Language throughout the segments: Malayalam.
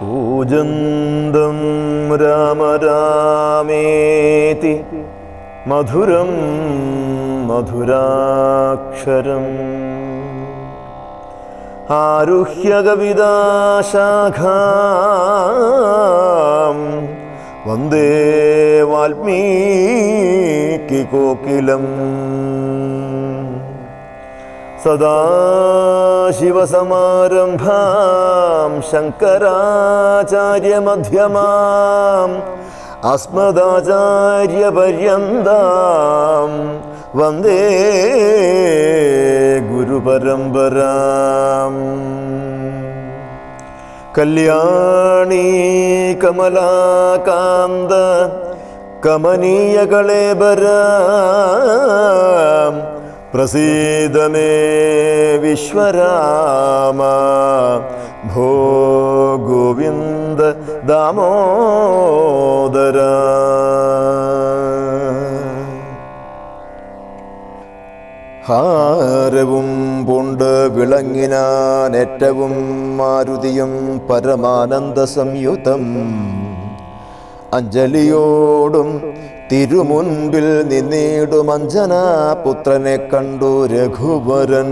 കൂജന്തം രാമ രാമേതി മധുരം മധുരാക്ഷരം ആരുഹ്യ കവിതാശാഖാം വന്ദേ വാൽമീകികോകിലം സദാശിവസമാരംഭാം ശങ്കരാചാര്യമധ്യമാം അസ്മദാചാര്യപര്യന്താം വന്ദേ ഗുരുപരമ്പരാം. കല്യാണീ കമലാകാന്ത കമനീയകളേബരാം പ്രസീദ മേ വിശ്വരാമ ഭോ ഗോവിന്ദ ദാമോദര. ഹാരവും പൂണ്ട് വിളങ്ങിനാൻ ഏറ്റവും മാരുതിയും പരമാനന്ദ സംയുതം അഞ്ജലിയോടും തിരുമുൻപിൽ നിന്നീടും അഞ്ജനാപുത്രനെ കണ്ടു രഘുവരൻ.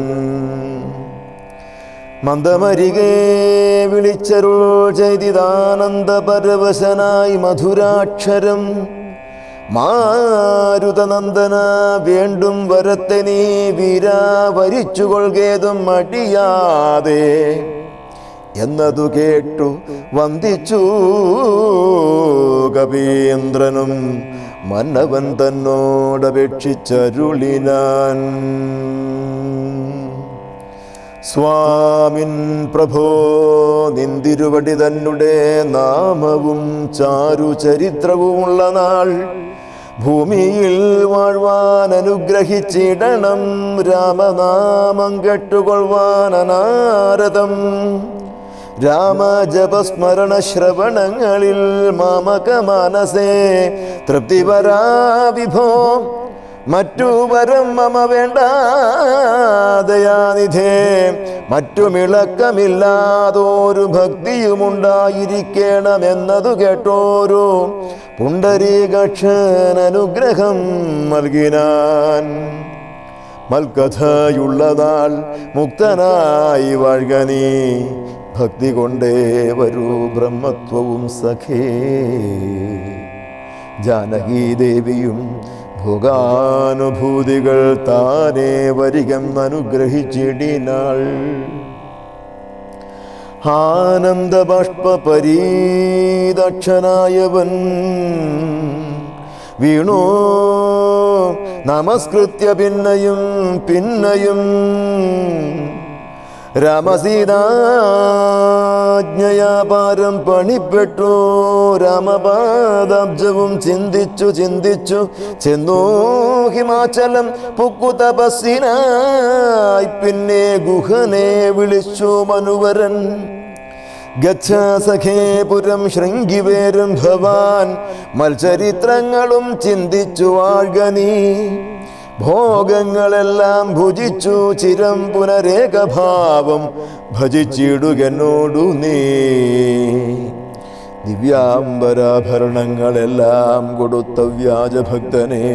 മന്ദമരികെ വിളിച്ചരുൾ ചെയ്തിതാനന്ദ പരവശനായി മധുരാക്ഷരം. മാരുതനന്ദന വേണ്ടും വരത്തെ നീ വീരാ വരിച്ചുകൊള്ളുകേതും മടിയാതെ എന്നതു കേട്ടു വന്ദിച്ചു കവീന്ദ്രനും മന്നവൻ തന്നോടപേക്ഷിച്ചരുളിനാൻ. സ്വാമിൻ പ്രഭോ നിന്തിരുവടി തന്നെ നാമവും ചാരുചരിത്രവുമുള്ള നാൾ ഭൂമിയിൽ വാഴ്വാൻ അനുഗ്രഹിച്ചിടണം. രാമനാമം കേട്ടുകൊള്ളുവാൻ അനാരതം രാമജപസ്മരണ ശ്രവണങ്ങളിൽ മാമക മനസേ തൃപ്തിപരാ വിഭോ. മറ്റു വരം മമ വേണ്ട ദയാനിധേ. മറ്റുമിളക്കമില്ലാതൊരു ഭക്തിയുമുണ്ടായിരിക്കണമെന്നതു കേട്ടോരു പുണ്ടരീകാക്ഷൻ അനുഗ്രഹം നൽകിനാൻ. മൽക്കഥയുള്ളതാൾ മുക്തനായി വാഴ്ക നീ ഭക്തി കൊണ്ടേ വരൂ ബ്രഹ്മത്വവും സഖേ. ജാനകീദേവിയും ഭോഗാനുഭൂതികൾ താനേ വരികെന്നനുഗ്രഹിച്ചിടിനാൾ. ആനന്ദബാഷ്പരീദക്ഷനായവൻ വീണു നമസ്കൃത്യ പിന്നയും പിന്നയും രാമസീതാജ്ഞയാപാരം പണിപ്പെട്ടു. രാമപാദാബ്ജവും ചിന്തിച്ചു ചിന്തിച്ചു ചെന്നു ഹിമാചലം പുക്കു തപസ്സിനായി. പിന്നെ ഗുഹനെ വിളിച്ചു മനുവരൻ. ഗച്ഛ സഖേ പുരം ശൃംഗിവേരും ഭവാൻ. മത്ചരിത്രങ്ങളും ചിന്തിച്ചു വാഴ്ക നീ. ഭോഗങ്ങളെല്ലാം ഭുജിച്ചു ചിരം പുനരേകഭാവം ഭജിച്ചിടുകെന്നോടു നീ. ദിവ്യാംബരാഭരണങ്ങളെല്ലാം കൊടുത്ത വ്യാജഭക്തനെ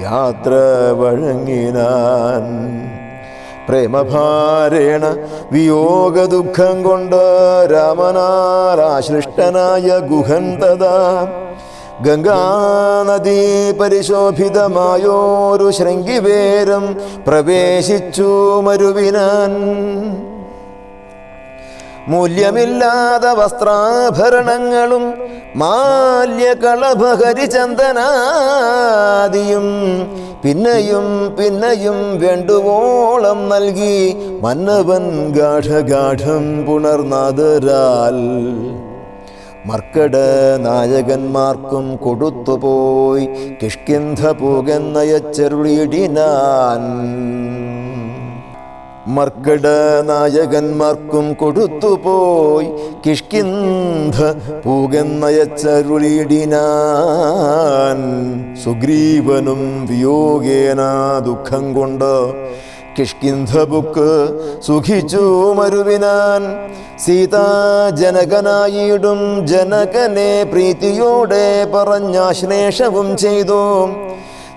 യാത്ര വഴങ്ങിനാൻ. പ്രേമഭാരേണ വിയോഗ ദുഃഖം കൊണ്ട് രാമനാരാശ്ലിഷ്ടനായ ഗുഹൻ തഥാ ഗംഗാനദീ പരിശോഭിതമായോരു ശൃംഗിവേരം പ്രവേശിച്ചു മരുവിനാൻ. മൂല്യമില്ലാത്ത വസ്ത്രാഭരണങ്ങളും മാല്യകളഭഹരിചന്ദനാദിയും പിന്നെയും പിന്നെയും വേണ്ടുവോളം നൽകി മന്നവൻ ഗാഠഗാഠം പുണർനാദരാൽ. മർക്കട നായകന്മാർക്കും കൊടുത്തുപോയി കിഷ്കിന്ധ പൂകെന്നയച്ചെറുളിയിടിനാൻ. മർക്കട നായകന്മാർക്കും കൊടുത്തുപോയി കിഷ്കിന്ധ പൂകെന്നയച്ചരുളിയിടിനാൻ. സുഗ്രീവനും വിയോഗേന ദുഃഖം കൊണ്ട് കിഷ്കിന്ധബുക്ക് സുഖിച്ചു മരുവിനാൻ. സീതാജനകനായിടും ജനകനെ പ്രീതിയോടെ പറഞ്ഞാശ്ലേഷവും ചെയ്തു.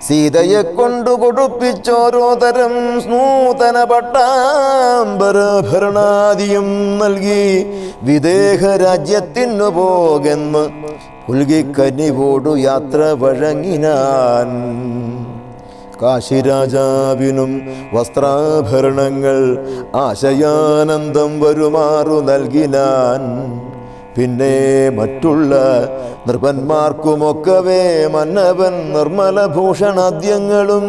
സീതയെ കൊണ്ടു കൊടുപ്പിച്ചോരോ തരം നൂതന പട്ടാംബരഭരണാദിയും നൽകി വിദേഹ രാജ്യത്തിനു പോകെന്ന് പുൽകിക്കനിവോടു യാത്ര വഴങ്ങിനാൻ. കാശിരാജാവിനും വസ്ത്രാഭരണങ്ങൾ ആശയാനന്ദം വരുമാറു നൽകിനാൻ. പിന്നെ മറ്റുള്ള നൃപന്മാർക്കുമൊക്കവേ മന്നവൻ നിർമ്മലഭൂഷണാദ്യങ്ങളും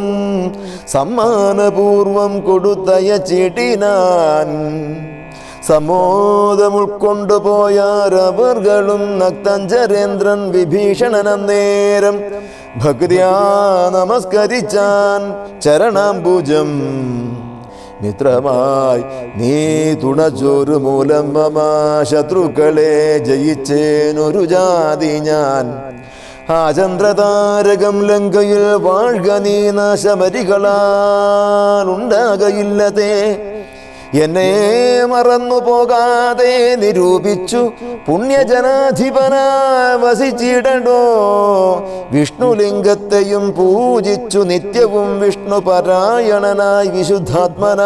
സമ്മാനപൂർവം കൊടുത്തയച്ചിടിനാൻ. സമോദം ഉൾക്കൊണ്ടുപോയാരവർകളും നക്തഞ്ചരേന്ദ്രൻ വിഭീഷണനന്നേരം ഭക്തിയാ നമസ്കരിച്ചാൻ ചരണാംബുജം. മിത്രമായി നീ തുണച്ചൊരു മൂലം മമ ശത്രുക്കളെ ജയിച്ചേനൊരു ജാതി ഞാൻ. ആ ചന്ദ്രതാരകം ലങ്കയിൽ വാഴ്ക നീ നാശമരികളാലുണ്ടാകയില്ലതേ. എന്നെ മറന്നു പോകാതെ നിരൂപിച്ചു പുണ്യജനാധിപനായി വസിച്ചിടണ്ടോ. വിഷ്ണുലിംഗത്തെയും പൂജിച്ചു നിത്യവും വിഷ്ണു പരായണനായി വിശുദ്ധാത്മന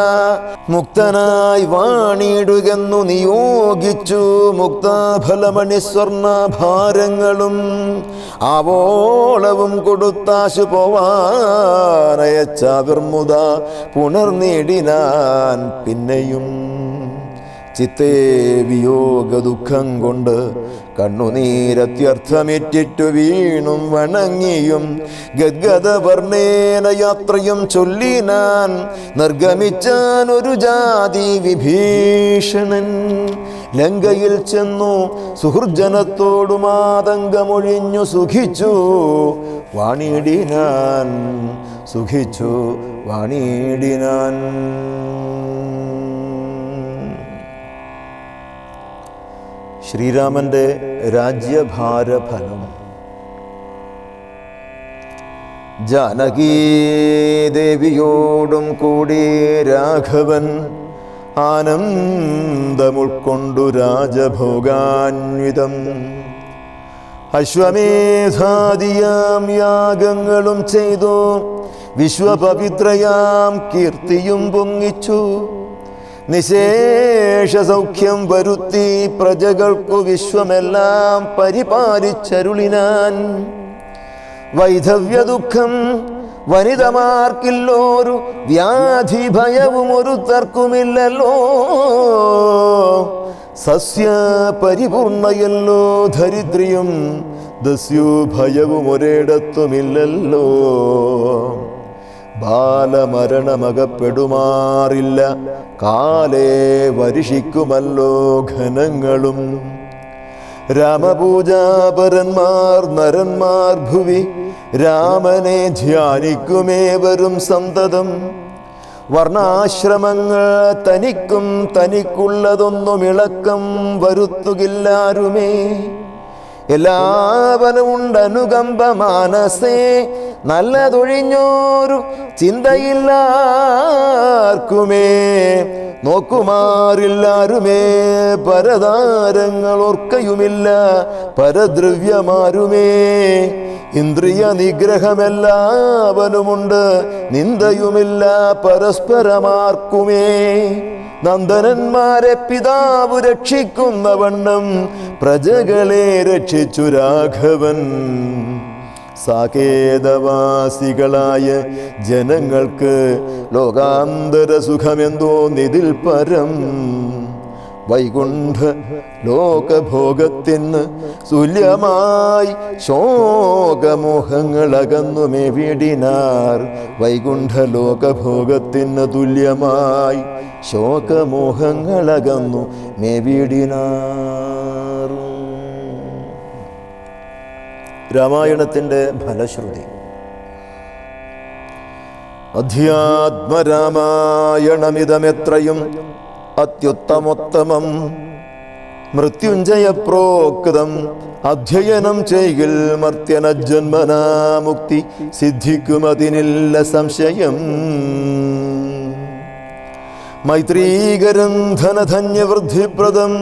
മുക്തനായി വാണിടുകെന്നു നിയോഗിച്ചു. മുക്താഫലമണി സ്വർണഭാരങ്ങളും ആവോളവും കൊടുത്താശു പോവാനയച്ച വിർമുദ പുണർനീടിനാൻ. പിന്നെയും ചിത്തേ വിയോഗ ദുഃഖം കൊണ്ട് കണ്ണുനീരത്യർത്ഥമിറ്റിട്ടു വീണും വണങ്ങിയും ഗദ്ഗദവർണ്ണേന യാത്രയും ചൊല്ലിനാൻ. നിർഗമിച്ചാൻ ഒരു ജാതി വിഭീഷണൻ. ലങ്കയിൽ ചെന്നു സുഹൃജനത്തോടു മാതങ്കമൊഴിഞ്ഞു സുഖിച്ചു വാണിടിനാൻ. സുഖിച്ചു വാണിടിനാൻ. ശ്രീരാമന്റെ രാജ്യഭാരഫലം. ജാനകീദേവിയോടും കൂടി രാഘവൻ ആനന്ദമുൾക്കൊണ്ടു രാജഭോഗാന്വിതം. അശ്വമേധാദിയാം യാഗങ്ങളും ചെയ്തു വിശ്വപവിത്രയാം കീർത്തിയും പൊങ്ങിച്ചു. നിശേഷ സൗഖ്യം വരുത്തി പ്രജകൾക്കു വിശ്വമെല്ലാം പരിപാലിച്ചരുളിനാൻ. വൈധവ്യ ദുഃഖം വനിതമാർക്കില്ലോരു വ്യാധി ഭയവും ഒരു തർക്കുമില്ലല്ലോ. സസ്യ പരിപൂർണയല്ലോ ധരിത്രിയും ദസ്യു ഭയവും ഒരിടത്തുമില്ലല്ലോ. ബാലമരണമകപ്പെടുമാറില്ല കാലേ വരിഷിക്കുമല്ലോ ഘനങ്ങളും. രാമപൂജാപരന്മാർ നരന്മാർ ഭുവി രാമനെ ധ്യാനിക്കുമേവരും സന്തതം. വർണ്ണാശ്രമങ്ങൾ തനിക്കും തനിക്കുള്ളതൊന്നും ഇളക്കം വരുത്തുകില്ലാരുമേ. എല്ലാവരും ഉണ്ടനുകമ്പ മാനസേ. നല്ലതൊഴിഞ്ഞോരു ചിന്തയില്ലാർക്കുമേ. നോക്കുമാറില്ലാരുമേ പരതാരങ്ങൾ ഓർക്കയുമില്ല പരദ്രവ്യമാരുമേ. ഇന്ദ്രിയ നിഗ്രഹമെല്ലാവനുമുണ്ട് നിന്ദയുമില്ല പരസ്പരമാർക്കുമേ. നന്ദനന്മാരെ പിതാവ് രക്ഷിക്കുന്ന വണ്ണം പ്രജകളെ രക്ഷിച്ചു രാഘവൻ. സാകേതവാസികളായ ജനങ്ങൾക്ക് ലോകാന്തര സുഖമെന്തോ നിതിൽ പരം. വൈകുണ്ഠ ലോകഭോഗത്തിന് തുല്യമായി ശോകമോഹങ്ങളകന്നുമേ വീടിനാർ. വൈകുണ്ഠ ലോകഭോഗത്തിന് തുല്യമായി ശോകമോഹങ്ങളകന്നു മേവീടിനാർ. രാമായണത്തിൻ്റെ ഫലശ്രുതി. അധ്യാത്മരാമായണമിതമെത്രയും അത്യുത്തമോത്തമം. മൃത്യുഞ്ജയ പ്രോക്തം അധ്യയനം ചെയ്യിൽ മർത്യനജന്മനാ മുക്തി സിദ്ധിക്കുമതിനില്ല സംശയം. മൈത്രീകരം ധനധന്യവൃദ്ധിപ്രദം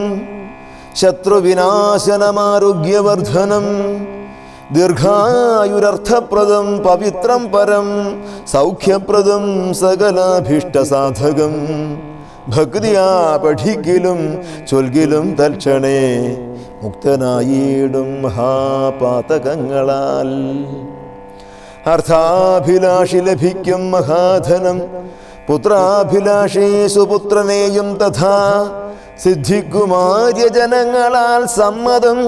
ശത്രുവിനാശനമാരോഗ്യവർദ്ധനം ദീർഘായുരർത്ഥപ്രദം പവിത്രം പരം സൗഖ്യപ്രദം സകലാഭീഷ്ടസാധകം ഭക്തിയാ പഠിക്കലും ചൊൽകിലും തൽക്ഷണേ മുക്തനായിടും മഹാപാതകങ്ങളാൽ അർത്ഥാഭിലാഷി ലഭിക്കും മഹാധനം പുത്രാഭിലാഷി സുപുത്രനെയും തഥാ സിദ്ധിക്കുമാര്യജനങ്ങളാൽ സമ്മതം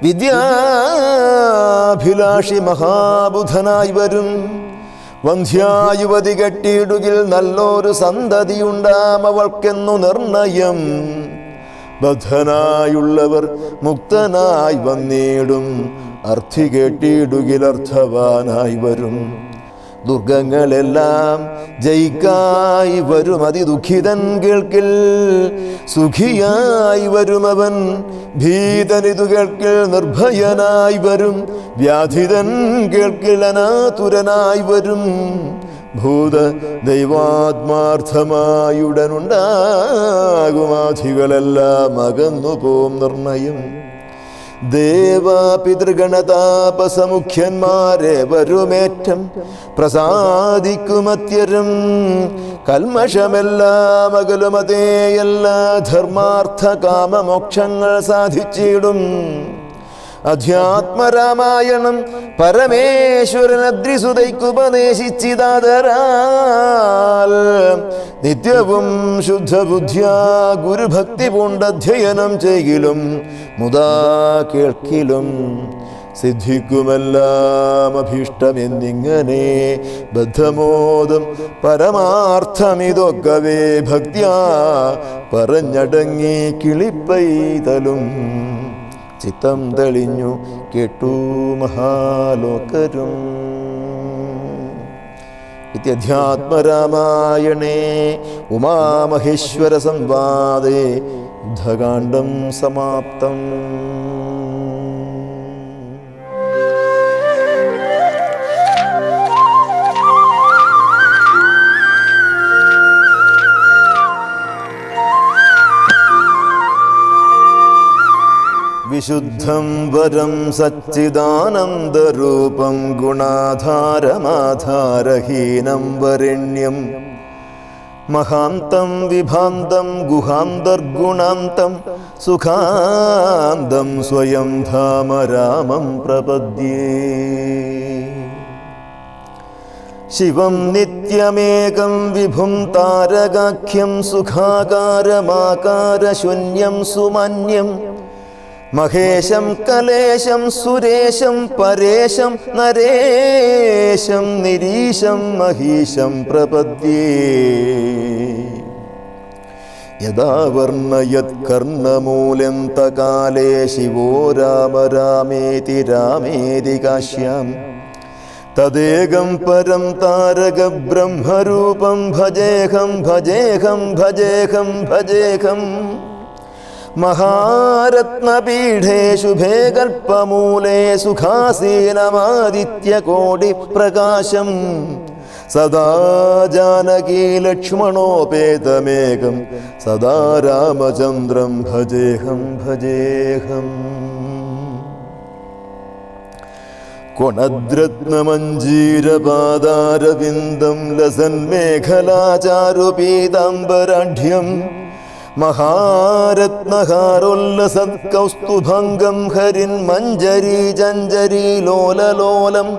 വിദ്യാഭിലാഷി മഹാബുധനായി വരും വന്ധ്യായുവതി കെട്ടിയിടുകിൽ നല്ലൊരു സന്തതിയുണ്ടാം അവൾക്കെന്നു നിർണയം ബദ്ധനായുള്ളവർ മുക്തനായി വന്നിടും അർത്ഥി കേട്ടിടുകിൽ അർത്ഥവാനായി വരും ദുർഗങ്ങളെല്ലാം ജയിക്കായി വരും അതിദുഃഖിതൻ കേൾക്കിൽ സുഖിയായി വരുമവൻ ഭീതനിതു കേൾക്കിൽ നിർഭയനായി വരും വ്യാധിതൻ കേൾക്കിൽ അനാതുരനായി വരും ഭൂത ദൈവാത്മാർത്ഥമായുടനുണ്ടാകുമാധികളെല്ലാം അകന്നു പോം നിർണയം ദേവാപിതൃഗണതാപസമുഖ്യന്മാരെ വരുമേറ്റം പ്രസാദിക്കുമത്യരും കൽമഷമെല്ലാം അകലുമതേ എല്ലാ ധർമാർത്ഥ കാമമോക്ഷങ്ങൾ സാധിച്ചിടും അധ്യാത്മരാമായണം പരമേശ്വരനദ്രിസുതയ്ക്കുപദേശിച്ചിതാദരാൽ നിത്യവും ശുദ്ധബുദ്ധ്യാ ഗുരുഭക്തി പൂണ്ടധ്യയനം ചെയ്യിലും മുതാ കേൾക്കിലും സിദ്ധിക്കുമെല്ലാം അഭീഷ്ടമെന്നിങ്ങനെ ബദ്ധമോദം പരമാർത്ഥമിതൊക്കവേ ഭക്ത്യാ പറഞ്ഞടങ്ങി കിളിപ്പൈതലും ചിത്തം തെളിഞ്ഞു കേട്ടു മഹാലോകരും. ഇത്യധ്യാത്മരാമായണേ ഉമാമഹേശ്വര സംവാദേ യുദ്ധകാണ്ഡം സമാപ്തം. വിശുദ്ധം വരം സച്ചിദാനന്ദരൂപം ഗുണാധാരമാധാരഹീനം വരണ്യം മഹാന്തം വിഭാന്തം ഗുഹാന്തർഗുണാന്തം സുഖാന്തം സ്വയം ധാമ രാമം പ്രപദ്യേ. ശിവം നിത്യമേകം വിഭും താരകാഖ്യം സുഖാകാരമാകാരശൂന്യം സുമന്യം മഹേശം കലേശം സുരേശം പരേശം നരേശം നിരീശം മഹീശം പ്രപദ്യേ. യഥാ വർണ്ണയത് കർണമൂലന്തകാലേ ശിവോ രാമ രാമേതി രാമേതി കാശ്യാം തദേകം പരം താരക ബ്രഹ്മരൂപം ഭജേഹം ഭജേഹം ഭജേഹം ഭജേഹം. മഹാരത്നപീഠേ ശുഭേ കൽപ്പമൂലേ സുഖാസീനമാദിത്യകോടി പ്രകാശം സദാ ജാനകീ ലക്ഷ്മണോപേതമേകം സദാ രാമചന്ദ്രം ഭജേഹം ഭജേഹം. കൊണദ്രത്നമഞ്ജീരപാദാരവിന്ദം ലസന്മേഖലാചാരുപീതാംബരാഢ്യം മഹാരത്നഹാരോല്ലസത്കൗസ്തുഭംഗം ഹരിൻ മഞ്ജരീ ജഞ്ജരീ ലോലലോലം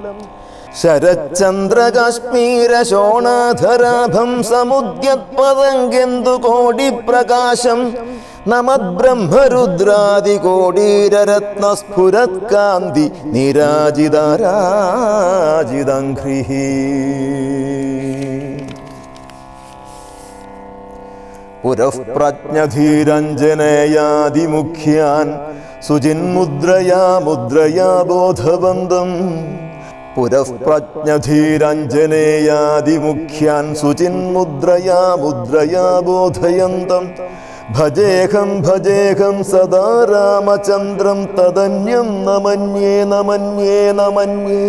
ശരചന്ദ്രകാശ്മീരശോണാധരാഭം സമുദ്യത്പതംഗെന്ദു കോടിപ്രകാശം നമദ്ബ്രഹ്മരുദ്രാദികോടീരരത്നസ്ഫുരത്കാന്തി നീരാജിതാരാജിതംഘ്രിഃ. പുരഃപ്രജ്ഞധീരഞ്ജനയാദിമുഖ്യാൻ സുചിന്മുദ്രയാ മുദ്രയാ ബോധവന്തം പുരഃപ്രജ്ഞധീരഞ്ജനയാദിമുഖ്യാൻ സുചിന്മുദ്രയാ മുദ്രയാ ബോധയന്തം ഭജേഹം ഭജേഹം സദാ രാമചന്ദ്രം തദന്യം നമന്യേ നമന്യേ നമന്യേ.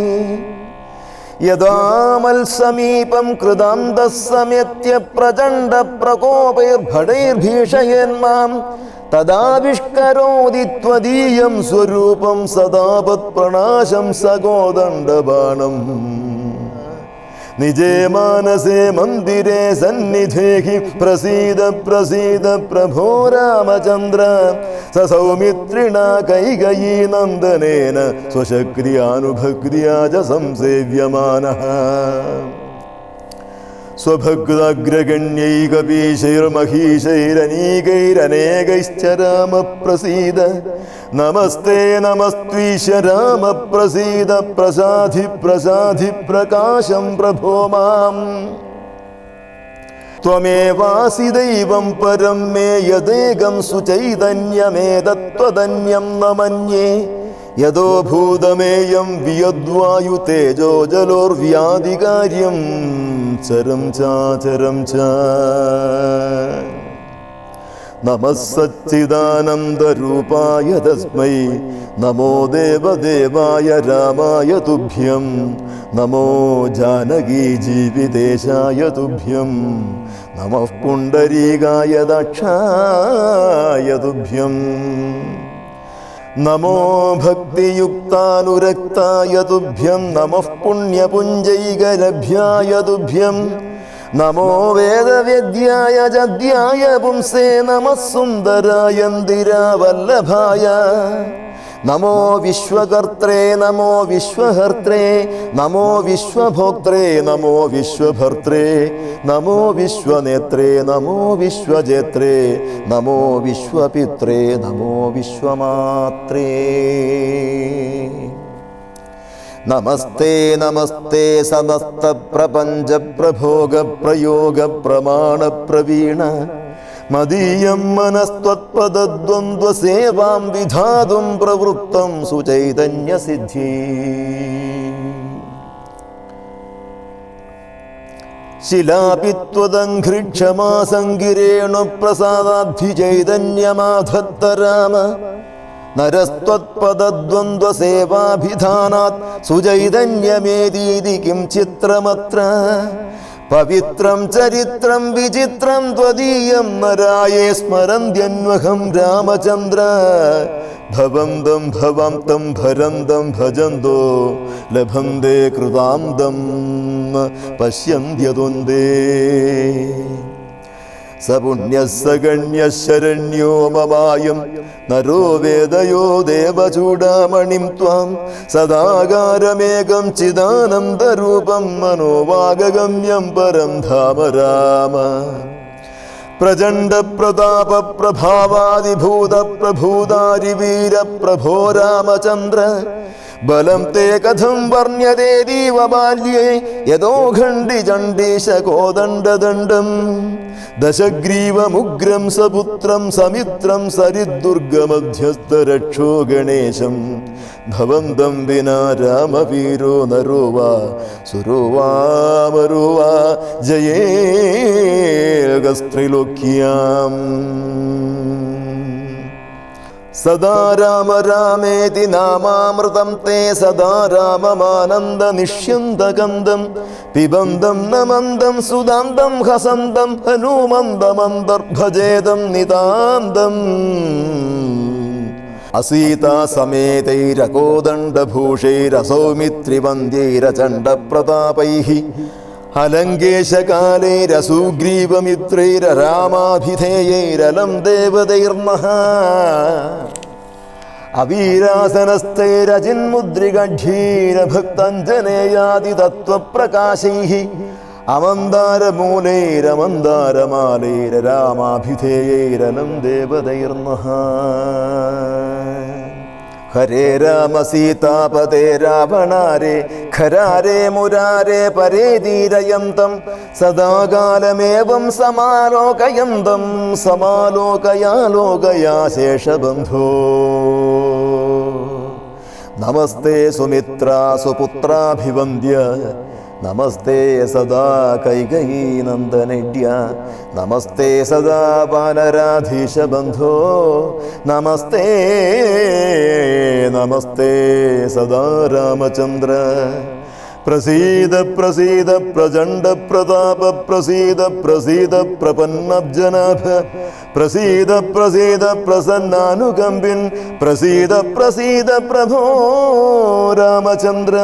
യഥാമൽസമീപം കൃതാന്തഃ സമേത്യ പ്രചണ്ഡ പ്രകോപൈർഭടൈർഭീഷയന്മാം തദാവിഷ്കരോതി ത്വദീയം സ്വരൂപം സദാപത് പ്രണാശം സകോദണ്ഡബാണം നിജേ മാനസേ മന്ദിരേ സന്നിധേഹി പ്രസീദ പ്രസീദ പ്രഭോ രാമചന്ദ്ര സൗമിത്രിണ കൈകയീ നന്ദനേന സ്വശക്രിയാനുഭക്തിയാ ച സംസേവ്യമാനഃ സ്വഭക്താഗ്രഗണ്യൈകപീശൈർമഹീശൈരനീകൈരനേകൈശ്ച രാമപ്രസീദ നമസ്തേ നമസ്ത്വീശ രാമപ്രസീദ പ്രസാധി പ്രസാധി പ്രകാശം പ്രഭോ മാം ത്വമേവാസി ദൈവം പരം മേ യദേകം സുചൈതന്യമേതത്വധന്യം ന മന്യേ യദോ ഭൂതമേയം വിയദ്വായു തേജോ ജലോർവ്യാധികാര്യം ചരം ചാചരം ച നമഃ സച്ചിദാനന്ദരൂപായ തസ്മൈ നമോ ദേവദേവായ രാമായ തുഭ്യം നമോ ജാനകീ ജീവിതേശായ തുഭ്യം നമഃ പുണ്ടരീകായ ദക്ഷായ തുഭ്യം നമോ ഭക്തിയുക്താനുരക്തായ തുഭ്യം നമഃ പുണ്യപുഞ്ജൈകലഭ്യായ തുഭ്യം നമോ വേദവേദ്യായ ജദ്യായ പുംസേ നമഃ സുന്ദരായന്തിരാവല്ലഭായ നമോ വിശ്വകർത്രേ നമോ വിശ്വഹർത്രേ നമോ വിശ്വഭോക്ത്രേ നമോ വിശ്വഭർത്രേ നമോ വിശ്വനേത്രേ നമോ വിശ്വജേത്രേ നമോ വിശ്വപിത്രേ നമോ വിശ്വമാത്രേ നമസ്തേ നമസ്തേ സമസ്ത പ്രപഞ്ച പ്രഭോഗ പ്രയോഗ പ്രമാണ പ്രവീണ മദീയം മനസ്ത്വത്പദദ്വന്ദ്വസേവാം വിധാതും പ്രവൃത്തം സുചൈതന്യസിദ്ധി ശിലാപിത്വദംഘ്രിക്ഷമാസംഗിരേണു പ്രസാദാദ്ധി ചൈതന്യമാധത്തരാമ നരസ്ത്വത്പദദ്വന്ദ്വസേവാഭിധാനാത് സുചൈതന്യമേതീതി കിം ചിത്രമത്ര പവിത്രം ചരിത്രം വിചിത്രം ത്വദീയം നരായേ സ്മരന്ത്യന്വഹം രാമചന്ദ്ര ഭവന്തം ഭവാന്തം ഭരന്തം ഭജന്തോ ലഭന്തേ കൃതാന്തം പശ്യന്ത്യദ്വന്ദ്വേ സപുണ്യഃ സഗണ്യഃ ശരണ്യോ മമായം നരോ വേദയോ ദേവചൂഡാമണിം ത്വാം സദാകാരമേകം ചിദാനന്ദരൂപം മനോവാഗഗമ്യം പരം ധാമ രാമ പ്രചണ്ഡ പ്രതാപ പ്രഭാവാദിഭൂത പ്രഭൂതാരിവീര പ്രഭോ രാമചന്ദ്ര ബലം തേ കഥം വർണ്യതേതീവ ബാല്യേ യതോ ഖണ്ഡി ചണ്ഡീശ കോദണ്ഡദണ്ഡം ദശഗ്രീവമുഗ്രം സപുത്രം സമിത്രം സരിദ്ദുർഗമധ്യസ്ഥരക്ഷോ ഗണേശം ഭവന്തം വിനാ രാമവീരോ നരോ വാ സുരോ വാ മരോ വാ ജയേൽഗസ്ത്രിലോക്യാം സദാ രാമ രാമേതി നാമാമൃതം തേ സദാ രാമമാനന്ദ നിഷ്യന്തകന്ദം പിബന്ധം നമന്ദം സുദാന്തം ഹസന്തം ഹനുമന്ദമന്തർഭജേദം നിതാന്തം അസീതാസമേതൈരകോദണ്ഡഭൂഷൈരസൗമിത്രിവന്ദ്യൈരചണ്ഡപ്രതാപൈഃ അലങ്കേശകാലൈരസൂഗ്രീവമിത്രൈരരാമാഭിധേയൈരലം ദേവതൈർമഹ അവീരാസനസ്ഥൈരജിന്മുദ്രിഗഢീരഭക്തഞ്ജനേയാദിതത്വപ്രകാശൈഃ അമന്ദാരമൂലൈരമന്ദാരമാലൈരരാമാഭിധേയൈരലം ദേവതൈർമഹ ഹരേ രാമ സീതാപതേ രാവണാരേ ഖരാരേ മുരാരേ പരേതീരയന്തം സദാകാലമേവം സമാലോകയന്തം സമാലോകയാലോകയാ ശേഷബന്ധോ നമസ്തേ സുമിത്രാ സുപുത്രാഭിവന്ദ്യ നമസ്തേ സദാ കൈകയീനന്ദനേഡ്യ നമസ്തേ സദാ വാനരാധീശബന്ധോ നമസ്തേ നമസ്തേ സദാ രാമചന്ദ്ര പ്രസീദ പ്രസീദ പ്രചണ്ഡ പ്രതാപ പ്രസീദ പ്രസീദ പ്രപന്നബ്ജനാഭ പ്രസീദ പ്രസീദ പ്രസന്നാനുകമ്പിൻ പ്രസീദ പ്രസീദ പ്രഭോ രാമചന്ദ്ര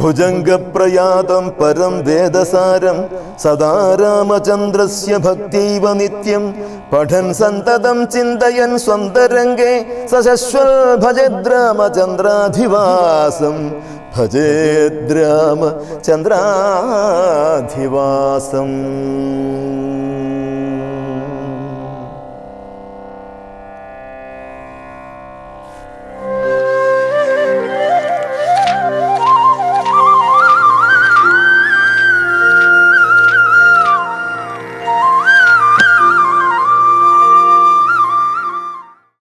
ഭുജംഗപ്രയാതം പരം വേദസാരം സദാ രാമചന്ദ്രസ്യ ഭക്തൈവ നിത്യം പഠൻ സന്തതം ചിന്തയൻ സ്വന്തരംഗേ സശശ്വൽ ഭജദ്രാമചന്ദ്രാധിവാസം ഭജേദ്രാമചന്ദ്രാധിവാസം.